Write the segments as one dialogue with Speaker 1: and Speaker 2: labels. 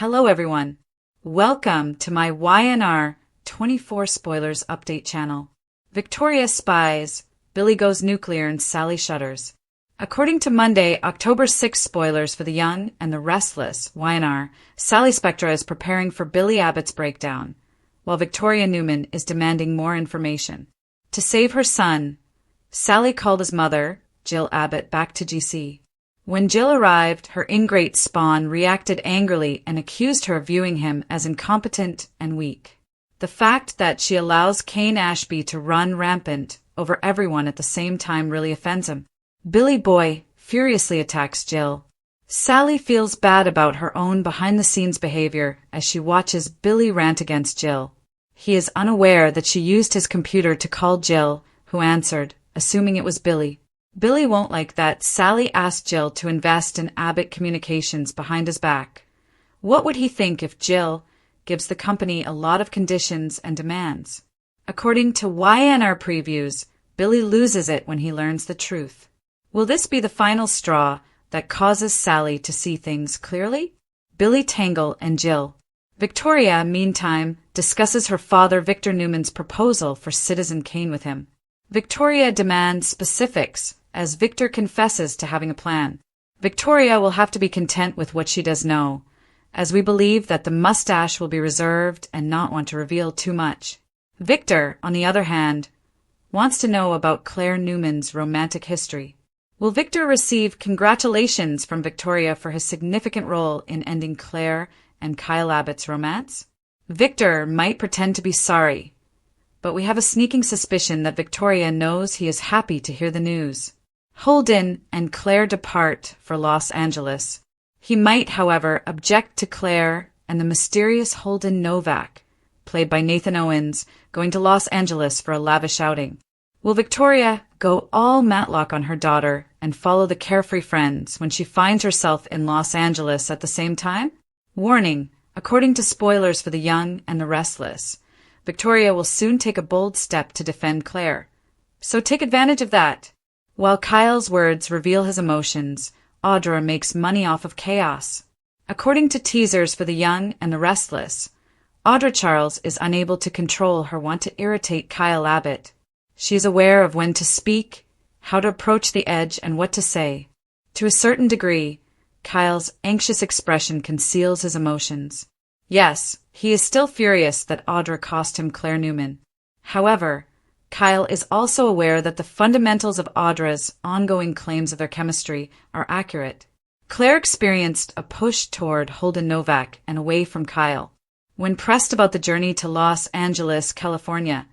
Speaker 1: Hello everyone. Welcome to my YNR 24 Spoilers Update channel. Victoria spies, Billy goes nuclear and Sally shudders. According to Monday, October 6 spoilers for The Young and the Restless, YNR, Sally Spectra is preparing for Billy Abbott's breakdown, while Victoria Newman is demanding more information. To save her son, Sally called his mother, Jill Abbott, back to GC. When Jill arrived, her ingrate spawn reacted angrily and accused her of viewing him as incompetent and weak. The fact that she allows Kane Ashby to run rampant over everyone at the same time really offends him. Billy Boy furiously attacks Jill. Sally feels bad about her own behind-the-scenes behavior as she watches Billy rant against Jill. He is unaware that she used his computer to call Jill, who answered, assuming it was Billy. Billy won't like that. Sally asked Jill to invest in Abbott Communications behind his back. What would he think if Jill gives the company a lot of conditions and demands? According to YNR previews, Billy loses it when he learns the truth. Will this be the final straw that causes Sally to see things clearly? Billy, Tangle, and Jill. Victoria, meantime, discusses her father Victor Newman's proposal for Citizen Kane with him. Victoria demands specifics, as Victor confesses to having a plan. Victoria will have to be content with what she does know, as we believe that the mustache will be reserved and not want to reveal too much. Victor, on the other hand, wants to know about Claire Newman's romantic history. Will Victor receive congratulations from Victoria for his significant role in ending Claire and Kyle Abbott's romance? Victor might pretend to be sorry, but we have a sneaking suspicion that Victoria knows he is happy to hear the news. Holden and Claire depart for Los Angeles. He might, however, object to Claire and the mysterious Holden Novak, played by Nathan Owens, going to Los Angeles for a lavish outing. Will Victoria go all Matlock on her daughter and follow the carefree friends when she finds herself in Los Angeles at the same time? Warning, according to spoilers for The Young and the Restless, Victoria will soon take a bold step to defend Claire. So take advantage of that. While Kyle's words reveal his emotions, Audra makes money off of chaos. According to teasers for The Young and the Restless, Audra Charles is unable to control her want to irritate Kyle Abbott. She is aware of when to speak, how to approach the edge, and what to say. To a certain degree, Kyle's anxious expression conceals his emotions. Yes, he is still furious that Audra cost him Claire Newman. However, Kyle is also aware that the fundamentals of Audra's ongoing claims of their chemistry are accurate. Claire experienced a push toward Holden Novak and away from Kyle. When pressed about the journey to Los Angeles, California,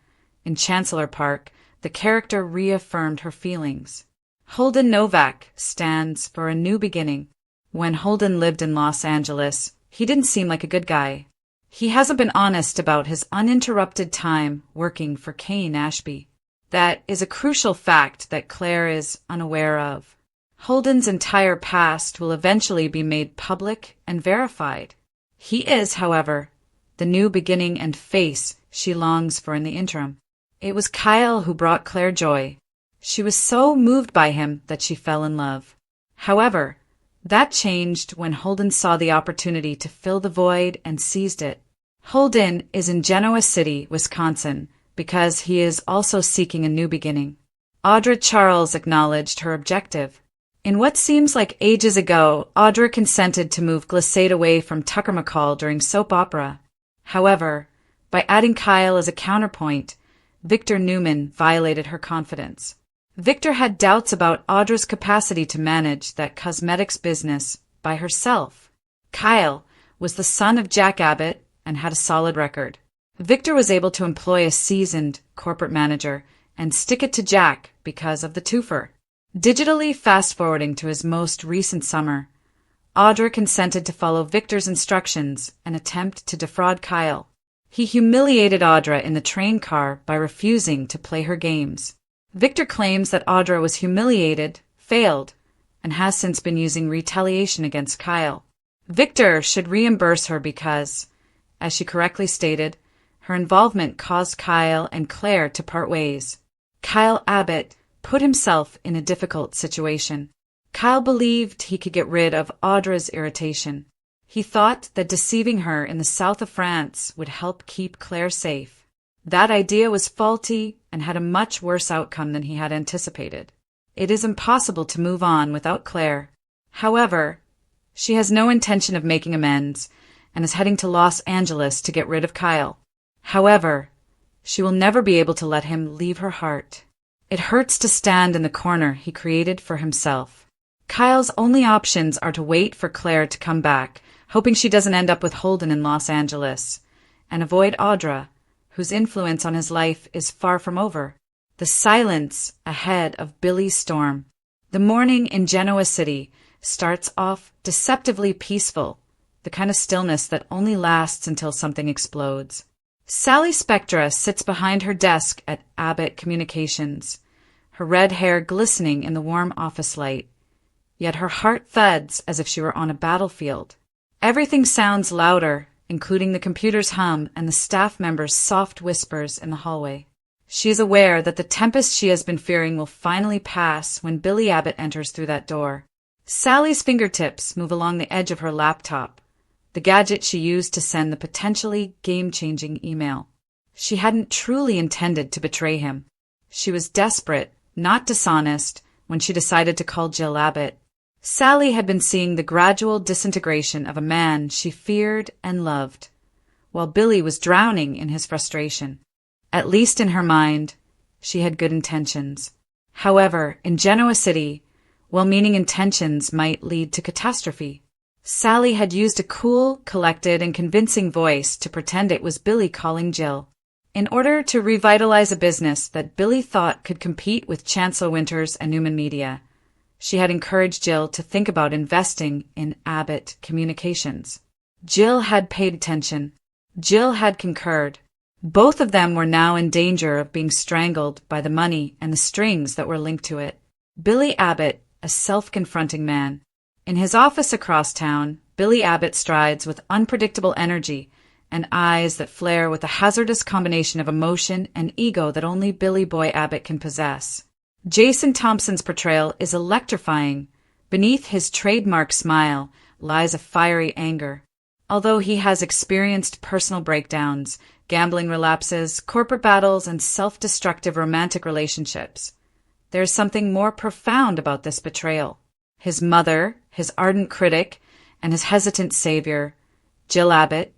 Speaker 1: in Chancellor Park, the character reaffirmed her feelings. Holden Novak stands for a new beginning. When Holden lived in Los Angeles, he didn't seem like a good guy. He hasn't been honest about his uninterrupted time working for Kane Ashby. That is a crucial fact that Claire is unaware of. Holden's entire past will eventually be made public and verified. He is, however, the new beginning and face she longs for in the interim. It was Kyle who brought Claire joy. She was so moved by him that she fell in love. However, that changed when Holden saw the opportunity to fill the void and seized it. Holden is in Genoa City, Wisconsin, because he is also seeking a new beginning. Audra Charles acknowledged her objective. In what seems like ages ago, Audra consented to move Glissade away from Tucker McCall during soap opera. However, by adding Kyle as a counterpoint, Victor Newman violated her confidence. Victor had doubts about Audra's capacity to manage that cosmetics business by herself. Kyle was the son of Jack Abbott and had a solid record. Victor was able to employ a seasoned corporate manager and stick it to Jack because of the twofer. Digitally fast-forwarding to his most recent summer, Audra consented to follow Victor's instructions and attempt to defraud Kyle. He humiliated Audra in the train car by refusing to play her games. Victor claims that Audra was humiliated, failed, and has since been using retaliation against Kyle. Victor should reimburse her because, as she correctly stated, her involvement caused Kyle and Claire to part ways. Kyle Abbott put himself in a difficult situation. Kyle believed he could get rid of Audra's irritation. He thought that deceiving her in the south of France would help keep Claire safe. That idea was faulty and had a much worse outcome than he had anticipated. It is impossible to move on without Claire. However, she has no intention of making amends and is heading to Los Angeles to get rid of Kyle. However, she will never be able to let him leave her heart. It hurts to stand in the corner he created for himself. Kyle's only options are to wait for Claire to come back, hoping she doesn't end up with Holden in Los Angeles, and avoid Audra, whose influence on his life is far from over. The silence ahead of Billy's storm. The morning in Genoa City starts off deceptively peaceful, the kind of stillness that only lasts until something explodes. Sally Spectra sits behind her desk at Abbott Communications, her red hair glistening in the warm office light, yet her heart thuds as if she were on a battlefield. Everything sounds louder, including the computer's hum and the staff members' soft whispers in the hallway. She is aware that the tempest she has been fearing will finally pass when Billy Abbott enters through that door. Sally's fingertips move along the edge of her laptop, the gadget she used to send the potentially game-changing email. She hadn't truly intended to betray him. She was desperate, not dishonest, when she decided to call Jill Abbott. Sally had been seeing the gradual disintegration of a man she feared and loved, while Billy was drowning in his frustration. At least in her mind, she had good intentions. However, in Genoa City, well-meaning intentions might lead to catastrophe. Sally had used a cool, collected, and convincing voice to pretend it was Billy calling Jill. In order to revitalize a business that Billy thought could compete with Chancellor Winters and Newman Media, she had encouraged Jill to think about investing in Abbott Communications. Jill had paid attention. Jill had concurred. Both of them were now in danger of being strangled by the money and the strings that were linked to it. Billy Abbott, a self-confronting man. In his office across town, Billy Abbott strides with unpredictable energy and eyes that flare with a hazardous combination of emotion and ego that only Billy Boy Abbott can possess. Jason Thompson's portrayal is electrifying. Beneath his trademark smile lies a fiery anger. Although he has experienced personal breakdowns, gambling relapses, corporate battles, and self-destructive romantic relationships, there is something more profound about this betrayal. His mother, his ardent critic, and his hesitant savior, Jill Abbott,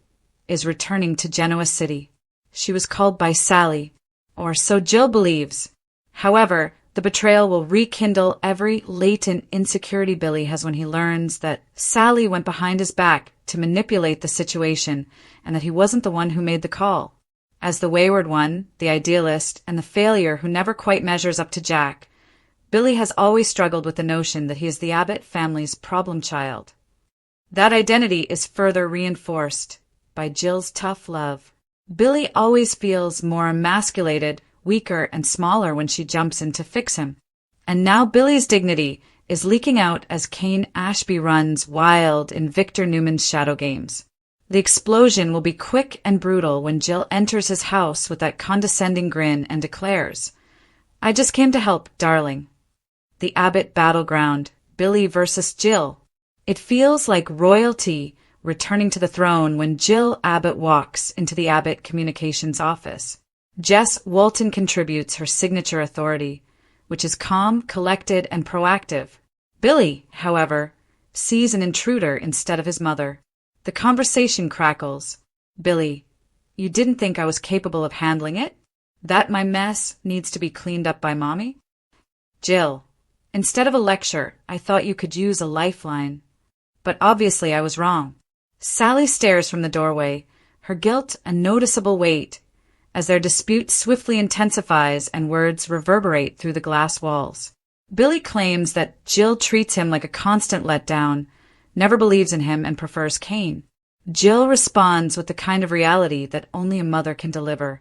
Speaker 1: is returning to Genoa City. She was called by Sally, or so Jill believes. However, the betrayal will rekindle every latent insecurity Billy has when he learns that Sally went behind his back to manipulate the situation and that he wasn't the one who made the call. As the wayward one, the idealist, and the failure who never quite measures up to Jack, Billy has always struggled with the notion that he is the Abbott family's problem child. That identity is further reinforced by Jill's tough love. Billy always feels more emasculated, weaker, and smaller when she jumps in to fix him. And now Billy's dignity is leaking out as Kane Ashby runs wild in Victor Newman's shadow games. The explosion will be quick and brutal when Jill enters his house with that condescending grin and declares, "I just came to help, darling." The Abbott battleground, Billy versus Jill. It feels like royalty returning to the throne when Jill Abbott walks into the Abbott Communications office. Jess Walton contributes her signature authority, which is calm, collected, and proactive. Billy, however, sees an intruder instead of his mother. The conversation crackles. "Billy, you didn't think I was capable of handling it? That my mess needs to be cleaned up by Mommy?" "Jill, instead of a lecture, I thought you could use a lifeline. But obviously I was wrong." Sally stares from the doorway, her guilt a noticeable weight, as their dispute swiftly intensifies and words reverberate through the glass walls. Billy claims that Jill treats him like a constant letdown, never believes in him, and prefers Kane. Jill responds with the kind of reality that only a mother can deliver.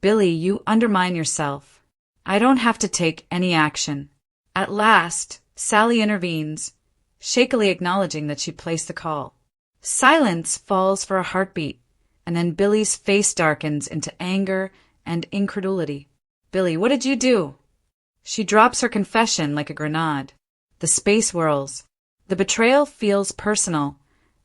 Speaker 1: "Billy, you undermine yourself. I don't have to take any action." At last, Sally intervenes, shakily acknowledging that she placed the call. Silence falls for a heartbeat, and then Billy's face darkens into anger and incredulity. "Billy, what did you do?" She drops her confession like a grenade. The space whirls. The betrayal feels personal,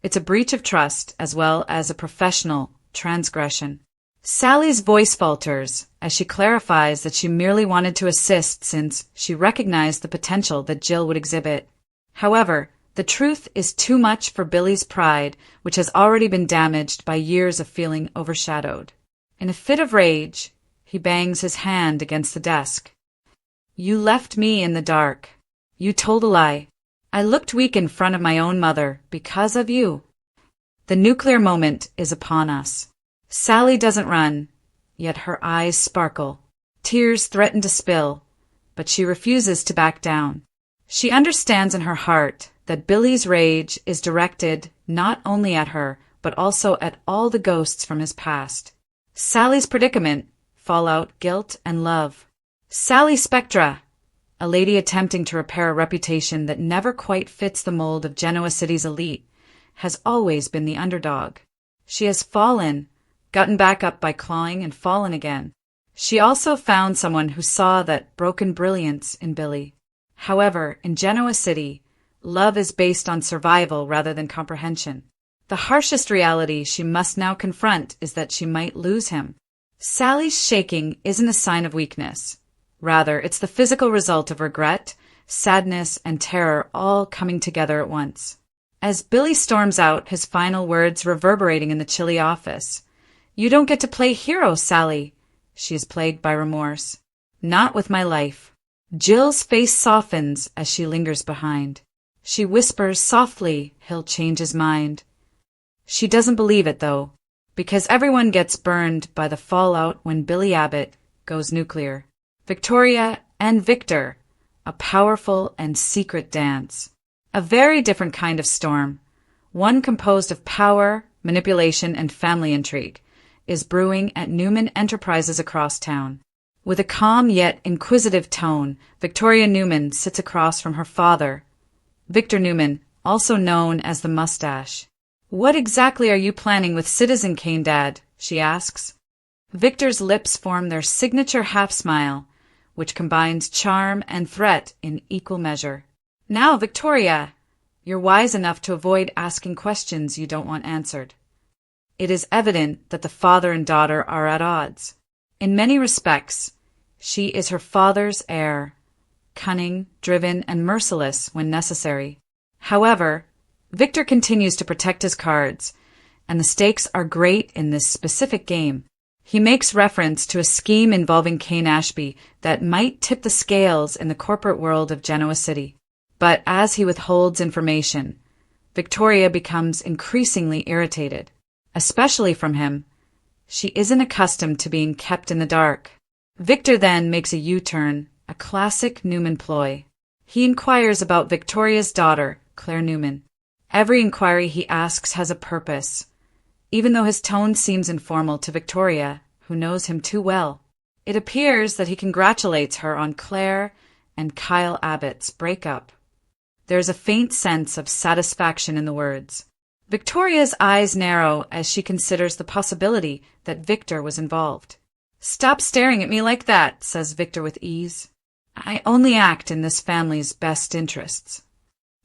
Speaker 1: It's a breach of trust as well as a professional transgression. Sally's voice falters as she clarifies that she merely wanted to assist since she recognized the potential that Jill would exhibit. However, the truth is too much for Billy's pride, which has already been damaged by years of feeling overshadowed. In a fit of rage, he bangs his hand against the desk. You left me in the dark. You told a lie. I looked weak in front of my own mother because of you. The nuclear moment is upon us. Sally doesn't run, yet her eyes sparkle. Tears threaten to spill, but she refuses to back down. She understands in her heart that Billy's rage is directed not only at her, but also at all the ghosts from his past. Sally's predicament: fallout, guilt, and love. Sally Spectra, a lady attempting to repair a reputation that never quite fits the mold of Genoa City's elite, has always been the underdog. She has fallen, gotten back up by clawing, and fallen again. She also found someone who saw that broken brilliance in Billy. However, in Genoa City, love is based on survival rather than comprehension. The harshest reality she must now confront is that she might lose him. Sally's shaking isn't a sign of weakness. Rather, it's the physical result of regret, sadness, and terror all coming together at once. As Billy storms out, his final words reverberating in the chilly office. You don't get to play hero, Sally. She is plagued by remorse. Not with my life. Jill's face softens as she lingers behind. She whispers softly he'll change his mind. She doesn't believe it, though, because everyone gets burned by the fallout when Billy Abbott goes nuclear. Victoria and Victor, a powerful and secret dance. A very different kind of storm, one composed of power, manipulation, and family intrigue, is brewing at Newman Enterprises across town. With a calm yet inquisitive tone, Victoria Newman sits across from her father, Victor Newman, also known as the Mustache. What exactly are you planning with Citizen Kane, Dad? She asks. Victor's lips form their signature half-smile, which combines charm and threat in equal measure. Now, Victoria, you're wise enough to avoid asking questions you don't want answered. It is evident that the father and daughter are at odds. In many respects, she is her father's heir, cunning, driven, and merciless when necessary. However, Victor continues to protect his cards, and the stakes are great in this specific game. He makes reference to a scheme involving Kane Ashby that might tip the scales in the corporate world of Genoa City. But as he withholds information, Victoria becomes increasingly irritated, especially from him. She isn't accustomed to being kept in the dark. Victor then makes a U-turn, a classic Newman ploy. He inquires about Victoria's daughter, Claire Newman. Every inquiry he asks has a purpose, even though his tone seems informal to Victoria, who knows him too well. It appears that he congratulates her on Claire and Kyle Abbott's breakup. There's a faint sense of satisfaction in the words. Victoria's eyes narrow as she considers the possibility that Victor was involved. Stop staring at me like that, says Victor with ease. I only act in this family's best interests.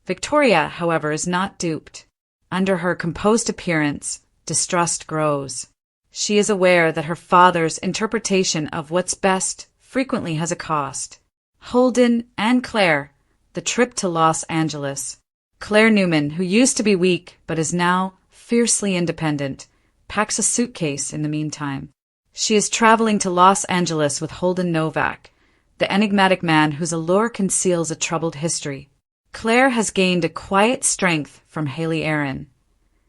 Speaker 1: Victoria, however, is not duped. Under her composed appearance, distrust grows. She is aware that her father's interpretation of what's best frequently has a cost. Holden and Claire, the trip to Los Angeles. Claire Newman, who used to be weak but is now fiercely independent, packs a suitcase in the meantime. She is traveling to Los Angeles with Holden Novak, the enigmatic man whose allure conceals a troubled history. Claire has gained a quiet strength from Haley Aaron.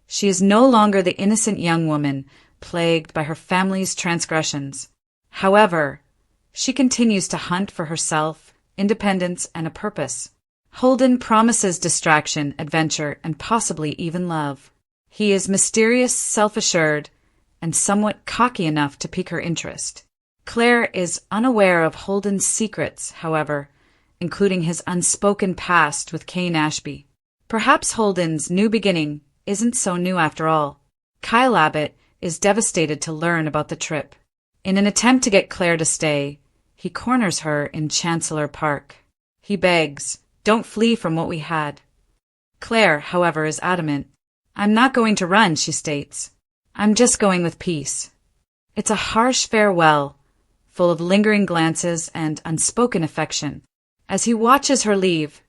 Speaker 1: She is no longer the innocent young woman plagued by her family's transgressions. However, she continues to hunt for herself, independence, and a purpose. Holden promises distraction, adventure, and possibly even love. He is mysterious, self-assured, and somewhat cocky enough to pique her interest. Claire is unaware of Holden's secrets, however, including his unspoken past with Kane Ashby. Perhaps Holden's new beginning isn't so new after all. Kyle Abbott is devastated to learn about the trip. In an attempt to get Claire to stay, he corners her in Chancellor Park. He begs, "Don't flee from what we had." Claire, however, is adamant. I'm not going to run, she states. I'm just going with peace. It's a harsh farewell, full of lingering glances and unspoken affection. As he watches her leave,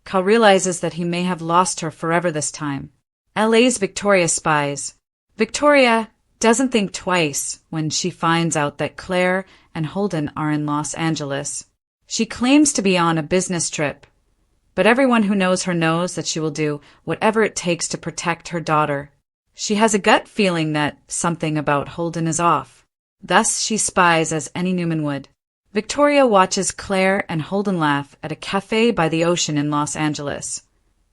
Speaker 1: Cal realizes that he may have lost her forever this time. LA's Victoria spies. Victoria doesn't think twice when she finds out that Claire and Holden are in Los Angeles. She claims to be on a business trip, but everyone who knows her knows that she will do whatever it takes to protect her daughter. She has a gut feeling that something about Holden is off. Thus she spies as any Newman would. Victoria watches Claire and Holden laugh at a cafe by the ocean in Los Angeles,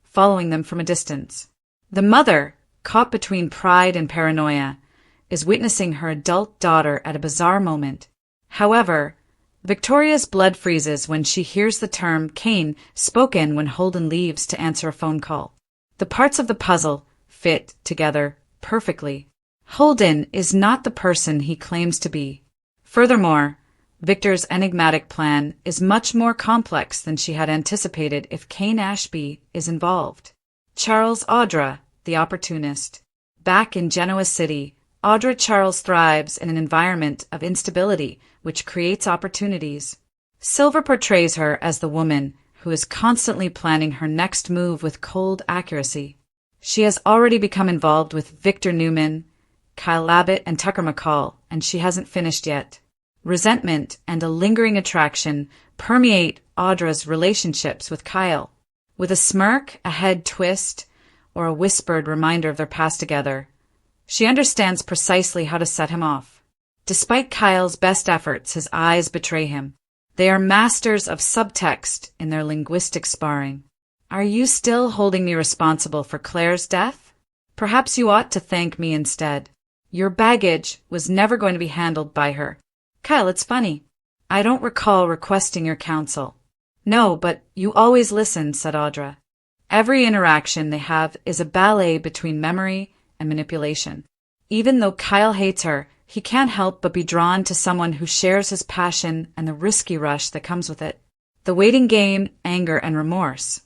Speaker 1: following them from a distance. The mother, caught between pride and paranoia, is witnessing her adult daughter at a bizarre moment. However, Victoria's blood freezes when she hears the term Kane spoken when Holden leaves to answer a phone call. The parts of the puzzle fit together perfectly. Holden is not the person he claims to be. Furthermore, Victor's enigmatic plan is much more complex than she had anticipated if Kane Ashby is involved. Charles Audra, the opportunist. Back in Genoa City, Audra Charles thrives in an environment of instability which creates opportunities. Silver portrays her as the woman who is constantly planning her next move with cold accuracy. She has already become involved with Victor Newman, Kyle Abbott, and Tucker McCall, and she hasn't finished yet. Resentment and a lingering attraction permeate Audra's relationships with Kyle. With a smirk, a head twist, or a whispered reminder of their past together, she understands precisely how to set him off. Despite Kyle's best efforts, his eyes betray him. They are masters of subtext in their linguistic sparring. Are you still holding me responsible for Claire's death? Perhaps you ought to thank me instead. Your baggage was never going to be handled by her. Kyle, it's funny. I don't recall requesting your counsel. No, but you always listen, said Audra. Every interaction they have is a ballet between memory and manipulation. Even though Kyle hates her, he can't help but be drawn to someone who shares his passion and the risky rush that comes with it. The waiting game, anger, and remorse.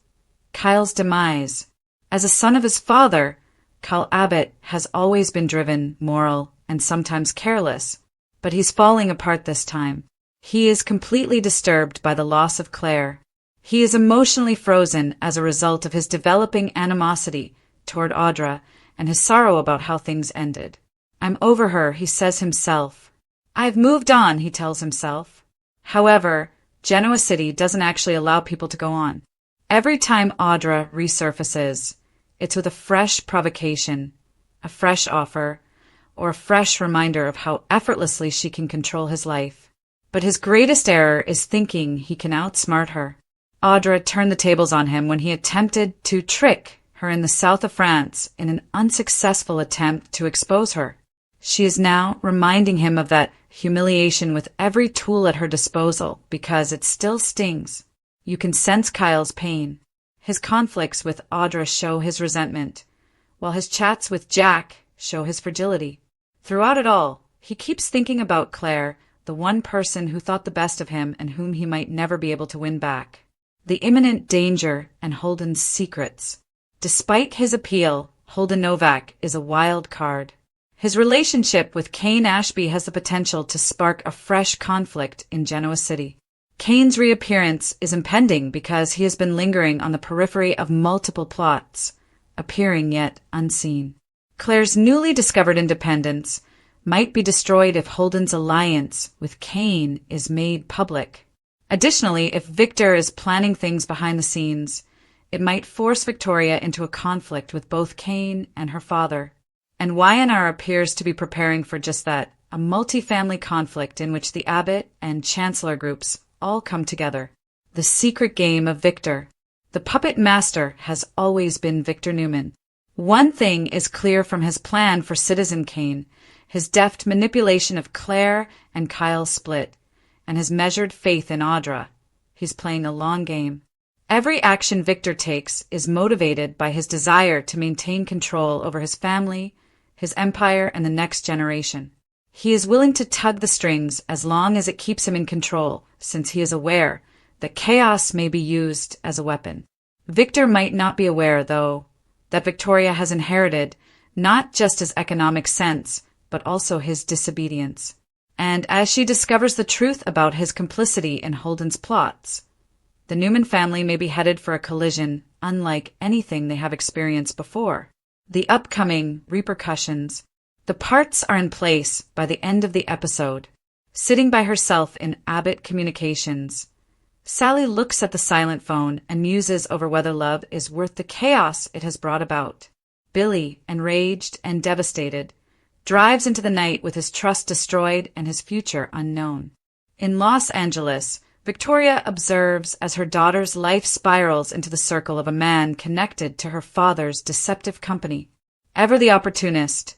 Speaker 1: Kyle's demise. As a son of his father, Kyle Abbott has always been driven, moral, and sometimes careless, but he's falling apart this time. He is completely disturbed by the loss of Claire. He is emotionally frozen as a result of his developing animosity toward Audra and his sorrow about how things ended. I'm over her, he says himself. I've moved on, he tells himself. However, Genoa City doesn't actually allow people to go on. Every time Audra resurfaces, it's with a fresh provocation, a fresh offer, or a fresh reminder of how effortlessly she can control his life. But his greatest error is thinking he can outsmart her. Audra turned the tables on him when he attempted to trick her in the south of France in an unsuccessful attempt to expose her. She is now reminding him of that humiliation with every tool at her disposal because it still stings. You can sense Kyle's pain. His conflicts with Audra show his resentment, while his chats with Jack show his fragility. Throughout it all, he keeps thinking about Claire, the one person who thought the best of him and whom he might never be able to win back. The imminent danger and Holden's secrets. Despite his appeal, Holden Novak is a wild card. His relationship with Kane Ashby has the potential to spark a fresh conflict in Genoa City. Kane's reappearance is impending because he has been lingering on the periphery of multiple plots, appearing yet unseen. Claire's newly discovered independence might be destroyed if Holden's alliance with Kane is made public. Additionally, if Victor is planning things behind the scenes, it might force Victoria into a conflict with both Kane and her father. And Y&R appears to be preparing for just that, a multi-family conflict in which the Abbott and Chancellor groups all come together. The secret game of Victor. The puppet master has always been Victor Newman. One thing is clear from his plan for Citizen Kane, his deft manipulation of Claire and Kyle's split, and his measured faith in Audra. He's playing a long game. Every action Victor takes is motivated by his desire to maintain control over his family, his empire, and the next generation. He is willing to tug the strings as long as it keeps him in control, since he is aware that chaos may be used as a weapon. Victor might not be aware, though, that Victoria has inherited not just his economic sense, but also his disobedience. And as she discovers the truth about his complicity in Holden's plots, the Newman family may be headed for a collision unlike anything they have experienced before. The upcoming repercussions. The parts are in place by the end of the episode. Sitting by herself in Abbott Communications, Sally looks at the silent phone and muses over whether love is worth the chaos it has brought about. Billy, enraged and devastated, drives into the night with his trust destroyed and his future unknown. In Los Angeles, Victoria observes as her daughter's life spirals into the circle of a man connected to her father's deceptive company. Ever the opportunist,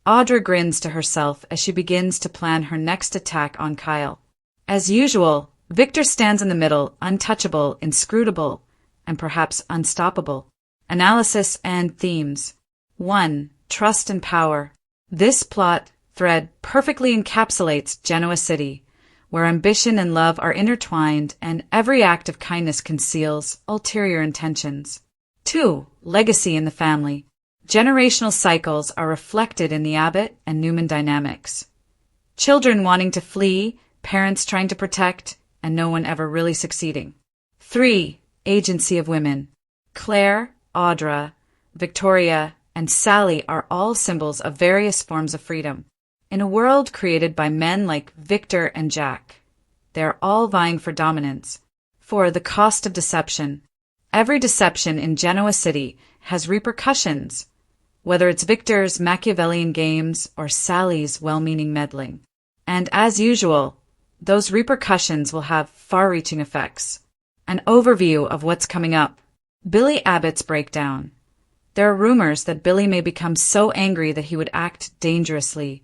Speaker 1: Audra grins to herself as she begins to plan her next attack on Kyle. As usual, Victor stands in the middle, untouchable, inscrutable, and perhaps unstoppable. Analysis and themes. 1. Trust and power. This plot thread perfectly encapsulates Genoa City, where ambition and love are intertwined and every act of kindness conceals ulterior intentions. 2. Legacy in the family. Generational cycles are reflected in the Abbott and Newman dynamics. Children wanting to flee, parents trying to protect, and no one ever really succeeding. 3. Agency of women. Claire, Audra, Victoria, and Sally are all symbols of various forms of freedom. In a world created by men like Victor and Jack, they are all vying for dominance. 4. The cost of deception. Every deception in Genoa City has repercussions, whether it's Victor's Machiavellian games or Sally's well-meaning meddling. And as usual, those repercussions will have far-reaching effects. An overview of what's coming up. Billy Abbott's breakdown. There are rumors that Billy may become so angry that he would act dangerously,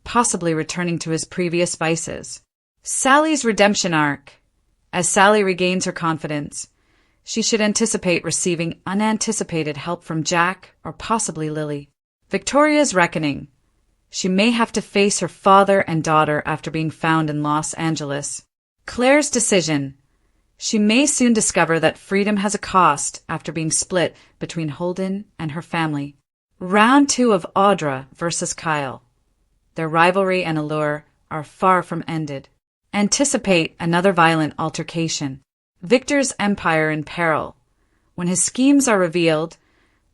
Speaker 1: possibly returning to his previous vices. Sally's redemption arc. As Sally regains her confidence, she should anticipate receiving unanticipated help from Jack or possibly Lily. Victoria's reckoning. She may have to face her father and daughter after being found in Los Angeles. Claire's decision. She may soon discover that freedom has a cost after being split between Holden and her family. Round 2 of Audra versus Kyle. Their rivalry and allure are far from ended. Anticipate another violent altercation. Victor's empire in peril. When his schemes are revealed,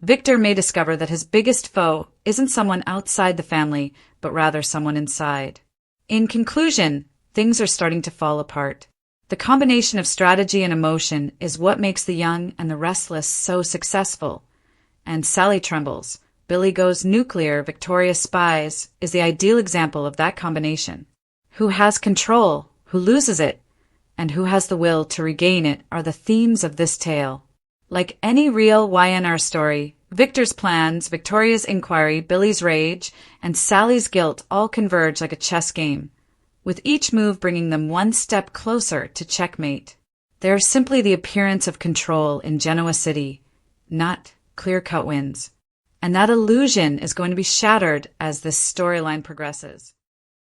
Speaker 1: Victor may discover that his biggest foe isn't someone outside the family, but rather someone inside. In conclusion, things are starting to fall apart. The combination of strategy and emotion is what makes The Young and the Restless so successful. And Sally Trembles, Billy Goes Nuclear, Victoria Spies is the ideal example of that combination. Who has control, who loses it, and who has the will to regain it are the themes of this tale. Like any real YNR story, Victor's plans, Victoria's inquiry, Billy's rage, and Sally's guilt all converge like a chess game, with each move bringing them one step closer to checkmate. They are simply the appearance of control in Genoa City, not clear-cut wins. And that illusion is going to be shattered as this storyline progresses.